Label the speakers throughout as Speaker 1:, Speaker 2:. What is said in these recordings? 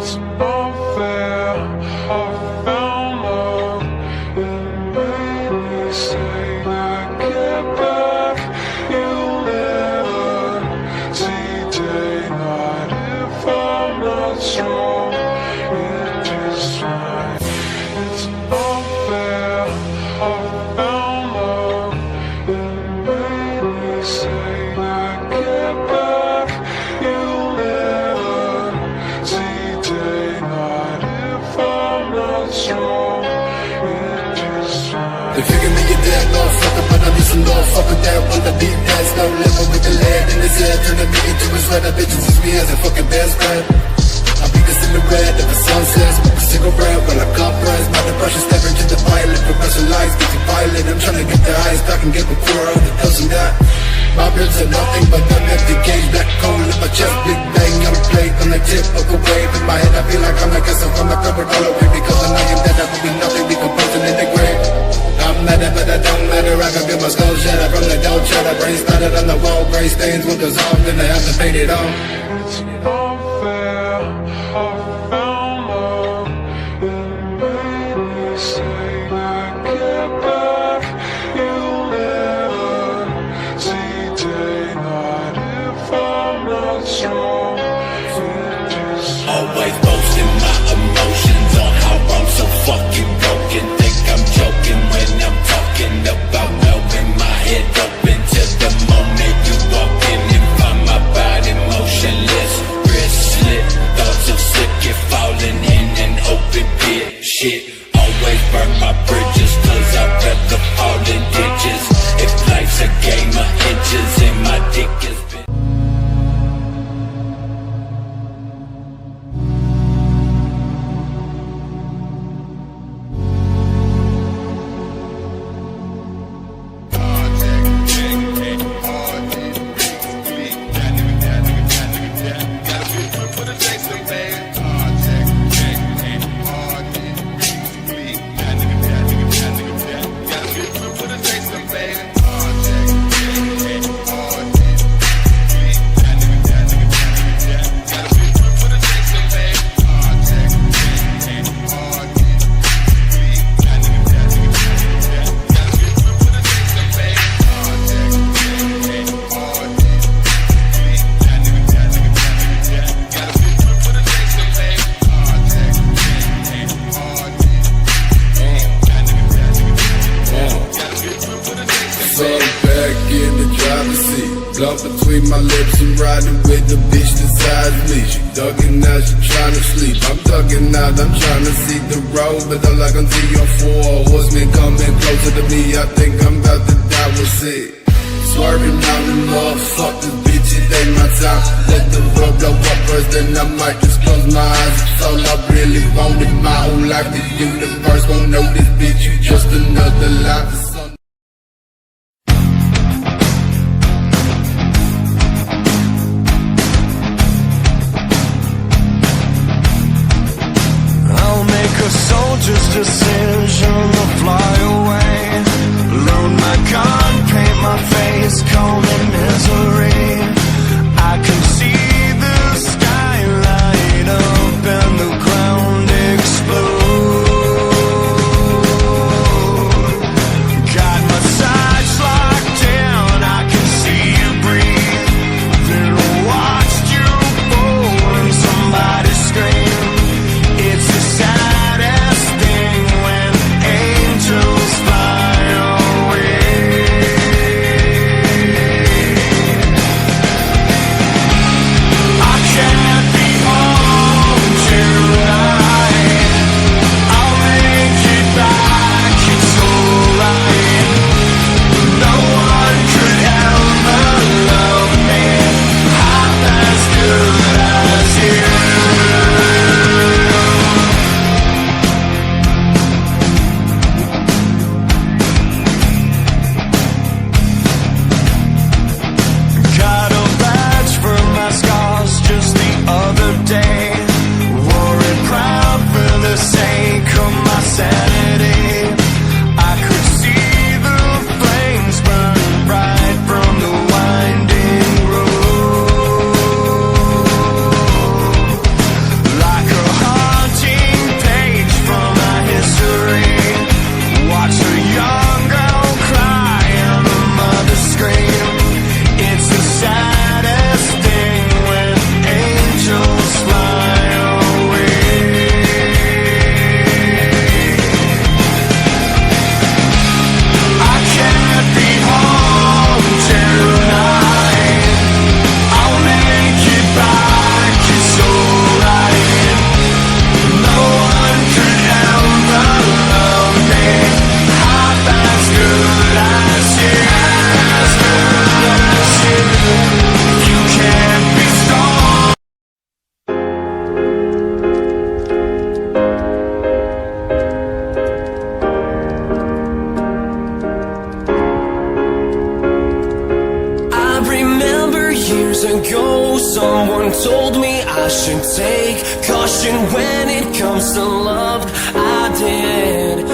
Speaker 1: It's unfair. I found love. It made me say that get back. You'll never see daylight if I'm not strong. It is fine. It's unfair. I found love. It made me say that get back. You'll never see daylight if I'm not strong. It is fine.
Speaker 2: They figure me a dead motherfucker, but I'm just a motherfucker that wanna be dead. No living with the lead in his head, turning me into a sweater. Bitches use me as a fucking best friend. I'll be the silhouette of the sunset, smoke a cigarette while I compress. My depression stepping to the violet, progressive lights getting violent. I'm trying to get the highest I can get before all the doesn't that. My ribs are nothing but an empty cage, black coal in my chest, big bang on a plate, on the tip of a wave. In my head I feel like I'm like a from my covered all away, because when I am dead I will be nothing, decomposing in the grave. I'm mad but I don't matter, I can feel my skull shatter from the dough chatter. Brain splattered on the wall, gray stains will dissolve, then I have to paint it on.
Speaker 1: It's unfair. I found love. It made me say that get back. You'll never see daylight if I'm not strong. It is
Speaker 3: Always boasting my emotions on how I'm so fucking broken. Think I'm joking when I'm talking about blowing my head open. Till the moment you walk in and find my body motionless, wrist slit, thoughts of slipping, falling in an open pit. Shit, always burn my bridges, cause I'd rather fall in ditches. If life's a game of inches and my dick is big.
Speaker 2: Blunt between my lips and riding with the bitch beside me. She ducking out, she tryna sleep. I'm ducking out, I'm tryna see the road, but all I can see are four horsemen coming closer to me. I think I'm about to die with it. Swerving out and motherfuck this bitch, it ain't my time. Let the world blow up first, then I might just close my eyes. It's all I really wanted my whole life. The universe won't know this bitch, you just another life.
Speaker 4: Soldier's decision to fly away. Load my gun, paint my face, call me misery. I can see the sky light up and the ground explode. years ago, someone told me I should take caution when it comes to love. I did.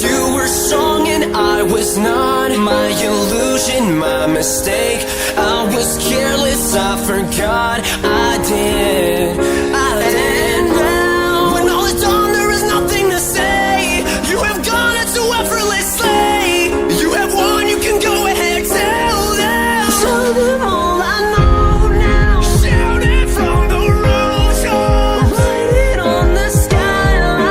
Speaker 4: You were strong and I was not. My illusion, my mistake. I was careless, I forgot. I did. And now, when all is done, there is nothing to say. You have gone it so effortlessly. You have won, you can go ahead, tell them. Tell them all I know now. Shout it from the rooftops. Write it on the skyline.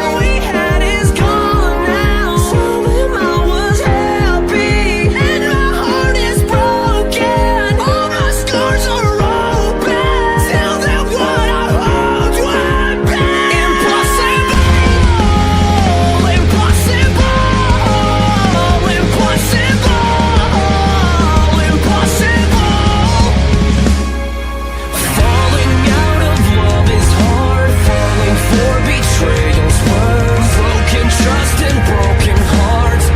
Speaker 4: All we had is gone now. Tell them I was happy and my heart is broken. All my scars are open. Tell them what I hoped would be. Impossible. Falling out of love is hard. Falling for betrayal's worse. Broken trust and broken hearts.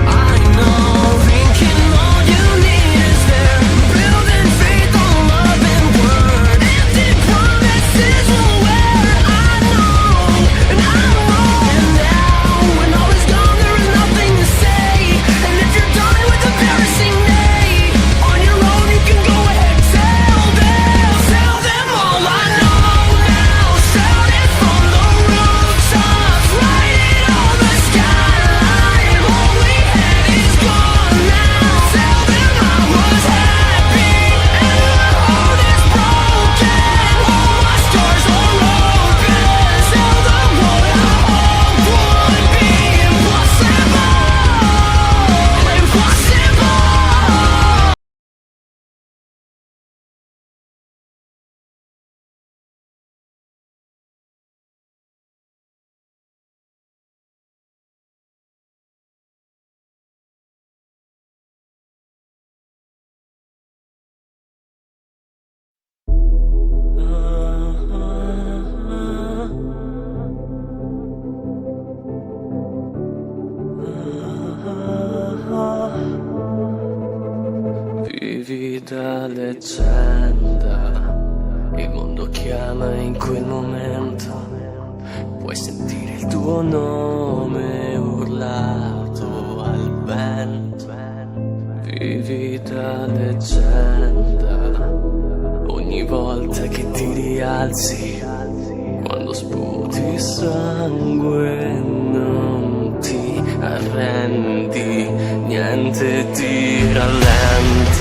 Speaker 4: I know. Thinking all you need is there. Building faith on love and word. Empty promises will wear. I know. And now, when all is gone, there is nothing to say. And if you're done with embarrassing me, on your own you can go ahead, tell them all I know now. Shout it from the rooftops, write it on the skyline. All we had is gone now. Tell them I was happy and my heart is broken. All my scars are open. Tell them what I hope would be impossible. Vivi da leggenda, il mondo chiama in quel momento, puoi sentire il tuo nome urlato al vento. Vivi da leggenda, ogni volta che ti rialzi, quando sputi sangue non ti arrendi, niente ti rallenta.